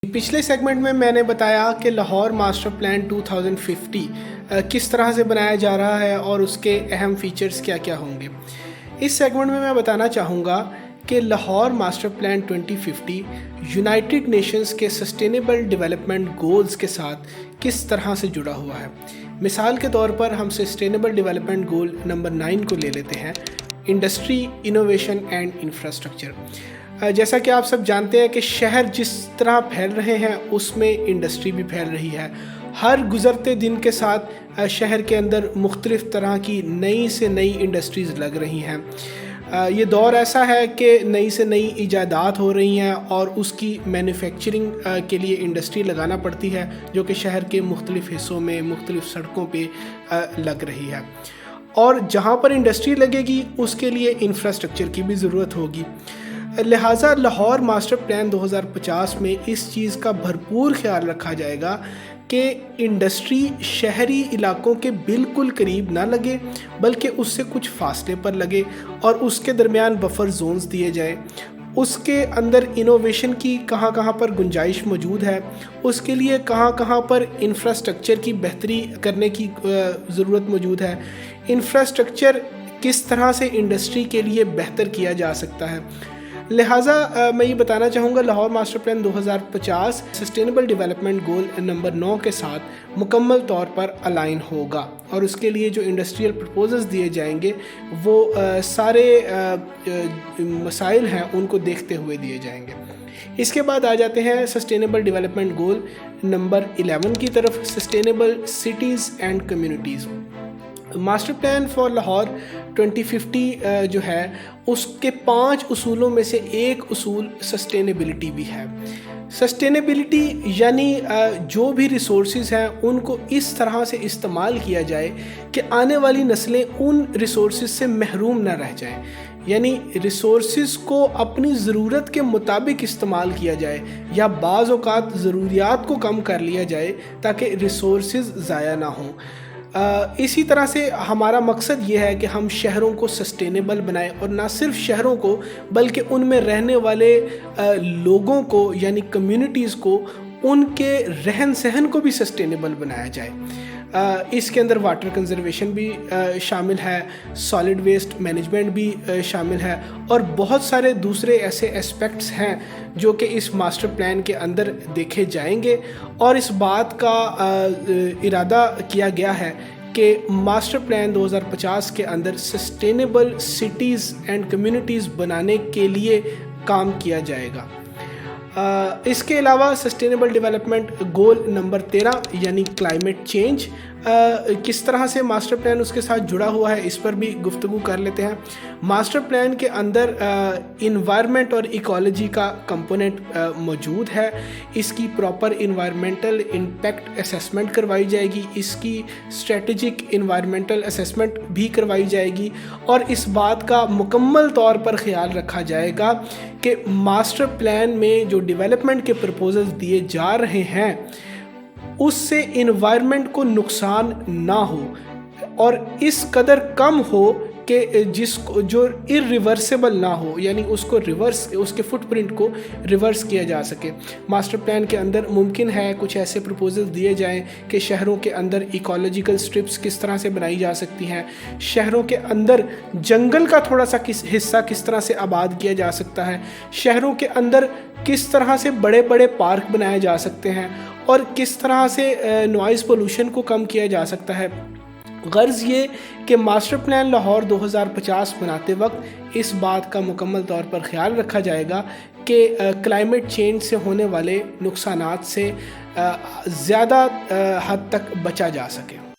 पिछले सेगमेंट में मैंने बताया कि लाहौर मास्टर प्लान 2050 किस तरह से बनाया जा रहा है और उसके अहम फीचर्स क्या क्या होंगे। इस सेगमेंट में मैं बताना चाहूँगा कि Lahore master plan 2050 United Nations के सस्टेनेबल डेवलपमेंट गोल्स के साथ किस तरह से जुड़ा हुआ है। मिसाल के तौर पर हम सस्टेनेबल डेवलपमेंट गोल नंबर 9 को ले लेते हैं, इंडस्ट्री, इनोवेशन एंड इंफ्रास्ट्रक्चर। जैसा कि आप सब जानते हैं कि शहर जिस तरह फैल रहे हैं उसमें इंडस्ट्री भी फैल रही है। हर गुज़रते दिन के साथ शहर के अंदर मुख्तलिफ़ तरह की नई से नई इंडस्ट्रीज़ लग रही हैं। ये दौर ऐसा है कि नई से नई इजादात हो रही हैं और उसकी मैन्युफैक्चरिंग के लिए इंडस्ट्री लगाना पड़ती है, जो कि शहर के मुख्तलिफ़ हिस्सों में मुख्तलिफ़ सड़कों पे लग रही है। और जहाँ पर इंडस्ट्री लगेगी उसके लिए इंफ्रास्ट्रक्चर की भी ज़रूरत होगी। लिहाजा लाहौर मास्टर प्लान 2050 में इस चीज़ का भरपूर ख्याल रखा जाएगा कि इंडस्ट्री शहरी इलाकों के बिल्कुल करीब ना लगे, बल्कि उससे कुछ फासले पर लगे और उसके दरमियान बफर जोन्स दिए जाएं। उसके अंदर इनोवेशन की कहाँ कहाँ पर गुंजाइश मौजूद है, उसके लिए कहाँ कहाँ पर इंफ्रास्ट्रक्चर की बेहतरी करने की ज़रूरत मौजूद है, इंफ्रास्ट्रक्चर किस तरह से इंडस्ट्री के लिए बेहतर किया जा सकता है। लिहाजा मैं ये बताना चाहूँगा Lahore master plan 2050 sustainable development goal number 9 के साथ मुकम्मल तौर पर अलाइन होगा और उसके लिए जो इंडस्ट्रियल प्रपोजल्स दिए जाएंगे वो सारे मसाइल हैं उनको देखते हुए दिए जाएंगे। इसके बाद आ जाते हैं सस्टेनेबल डेवलपमेंट गोल नंबर 11 की तरफ, sustainable cities and communities. Master plan for Lahore 2050 जो है उसके 5 उसूलों में से एक उसूल सस्टेनेबिलिटी भी है। सस्टेनेबिलिटी यानी जो भी रिसोर्सेज हैं उनको इस तरह से इस्तेमाल किया जाए कि आने वाली नस्लें उन रिसोर्सेज से महरूम ना रह जाएं, यानी रिसोर्सेज को अपनी ज़रूरत के मुताबिक इस्तेमाल किया जाए या बाज़ औक़ात ज़रूरियात को कम कर लिया जाए ताकि रिसोर्सेज ज़ाया ना हों। इसी तरह से हमारा मकसद ये है कि हम शहरों को सस्टेनेबल बनाएं और ना सिर्फ शहरों को बल्कि उनमें रहने वाले लोगों को यानी कम्युनिटीज़ को, उनके रहन सहन को भी सस्टेनेबल बनाया जाए। इसके अंदर वाटर कंजर्वेशन भी शामिल है, सॉलिड वेस्ट मैनेजमेंट भी शामिल है और बहुत सारे दूसरे ऐसे एस्पेक्ट्स हैं जो कि इस मास्टर प्लान के अंदर देखे जाएंगे। और इस बात का इरादा किया गया है कि मास्टर प्लान 2050 के अंदर सस्टेनेबल सिटीज़ एंड कम्युनिटीज़ बनाने के लिए काम किया जाएगा। इसके अलावा सस्टेनेबल डेवलपमेंट गोल नंबर 13 यानी क्लाइमेट चेंज, किस तरह से मास्टर प्लान उसके साथ जुड़ा हुआ है इस पर भी गुफ्तगू कर लेते हैं। मास्टर प्लान के अंदर इन्वायरमेंट और इकोलॉजी का कंपोनेंट मौजूद है। इसकी प्रॉपर इन्वायरमेंटल इम्पैक्ट असेसमेंट करवाई जाएगी, इसकी स्ट्रेटजिक इन्वायरमेंटल असेसमेंट भी करवाई जाएगी और इस बात का मुकम्मल तौर पर ख्याल रखा जाएगा कि मास्टर प्लान में जो डेवलपमेंट के प्रपोजल्स दिए जा रहे हैं उससे इन्वायरमेंट को नुकसान ना हो और इस कदर कम हो कि जिसको जो इरिवर्सिबल ना हो, यानी उसको रिवर्स, उसके फुटप्रिंट को रिवर्स किया जा सके। मास्टर प्लान के अंदर मुमकिन है कुछ ऐसे प्रपोजल्स दिए जाएं कि शहरों के अंदर इकोलॉजिकल स्ट्रिप्स किस तरह से बनाई जा सकती हैं, शहरों के अंदर जंगल का थोड़ा सा हिस्सा किस तरह से आबाद किया जा सकता है, शहरों के अंदर किस तरह से बड़े बड़े पार्क बनाए जा सकते हैं और किस तरह से नॉइज़ पोल्यूशन को कम किया जा सकता है। गर्ज़ ये कि मास्टर प्लान लाहौर 2050 बनाते वक्त इस बात का मुकम्मल तौर पर ख्याल रखा जाएगा कि क्लाइमेट चेंज से होने वाले नुकसानात से ज़्यादा हद तक बचा जा सके।